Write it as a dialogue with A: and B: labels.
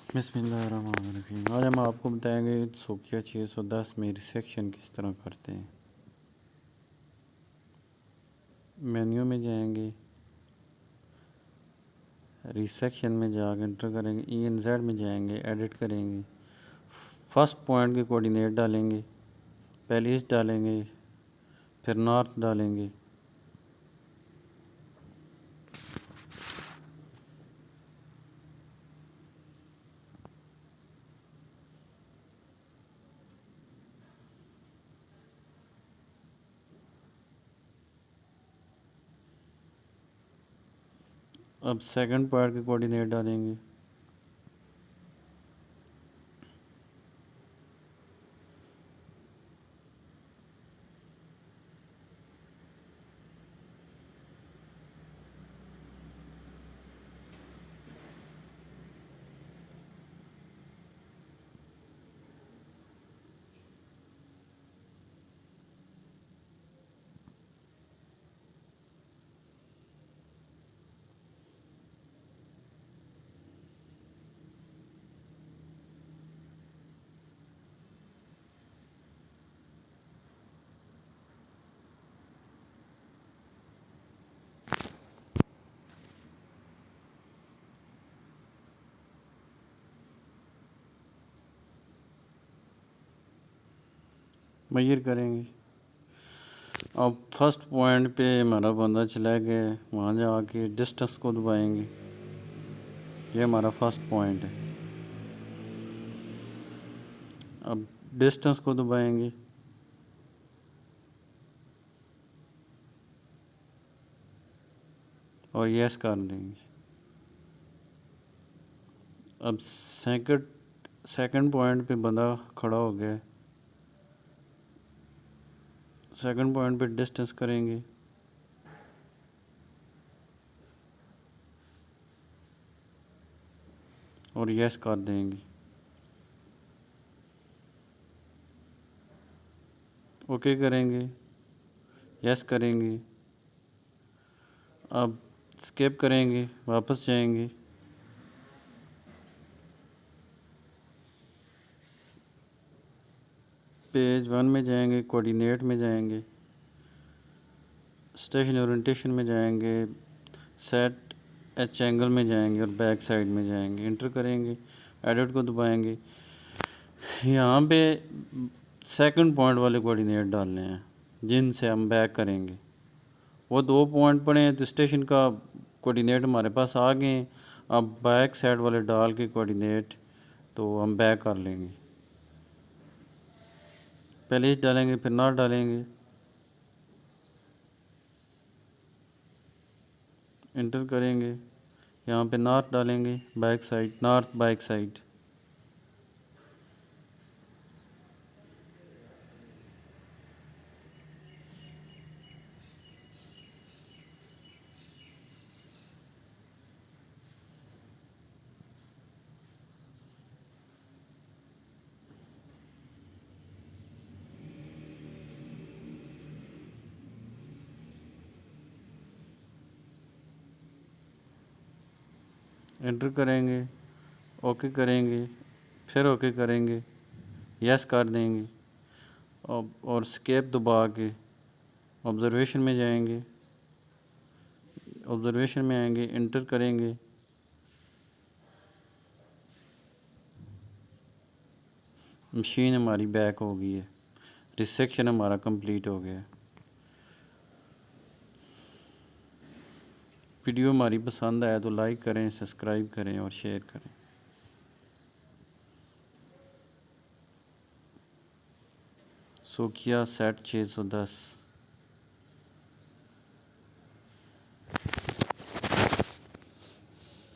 A: बिस्मिल्लाहिर्रहमानिर्रहीम। आज हम आपको बताएंगे सोकिया 610 में रिसेक्शन किस तरह करते हैं। मेन्यू में जाएंगे, रिसेक्शन में जाकर एंटर करेंगे, ENZ में जाएंगे, एडिट करेंगे, फर्स्ट पॉइंट के कोऑर्डिनेट डालेंगे, पहले ईस्ट डालेंगे, फिर नॉर्थ डालेंगे। अब सेकंड पॉइंट के कोऑर्डिनेट डालेंगे, मेजर करेंगे। अब फर्स्ट पॉइंट पे हमारा बंदा चला गया, वहाँ जाके डिस्टेंस को दबाएंगे। ये हमारा फर्स्ट पॉइंट है। अब डिस्टेंस को दबाएंगे, और यस कर देंगे। अब सेकंड पॉइंट पे बंदा खड़ा हो गया, सेकंड पॉइंट पे डिस्टेंस करेंगे, और यस कर देंगे। ओके करेंगे, यस करेंगे। अब स्किप करेंगे, वापस जाएंगे, पेज 1 में जाएंगे, कोऑर्डिनेट में जाएंगे, स्टेशन ओरिएंटेशन में जाएंगे, सेट एच एंगल में जाएंगे और बैक साइड में जाएंगे, इंटर करेंगे, एडिट को दबाएंगे। यहाँ पे सेकंड पॉइंट वाले कोऑर्डिनेट डालने हैं जिनसे हम बैक करेंगे। वो 2 पॉइंट पड़े हैं तो स्टेशन का कोऑर्डिनेट हमारे पास आ गए। अब बैक साइड वाले डाल के कोऑर्डिनेट तो हम बैक कर लेंगे। पहले इस डालेंगे, फिर नॉर्थ डालेंगे, इंटर करेंगे, यहाँ पे नॉर्थ डालेंगे, back side, north back side. Enter करेंगे, ओके करेंगे, फिर ओके करेंगे, यस कर देंगे। और स्केप दबा के ऑब्जर्वेशन में जाएंगे, ऑब्जर्वेशन में आएंगे, इंटर करेंगे, मशीन हमारी बैक हो गई है, रिसेक्शन हमारा कंप्लीट हो गया। वीडियो हमारी पसंद आया तो लाइक करें, सब्सक्राइब करें और शेयर करें। Sokkia set 610।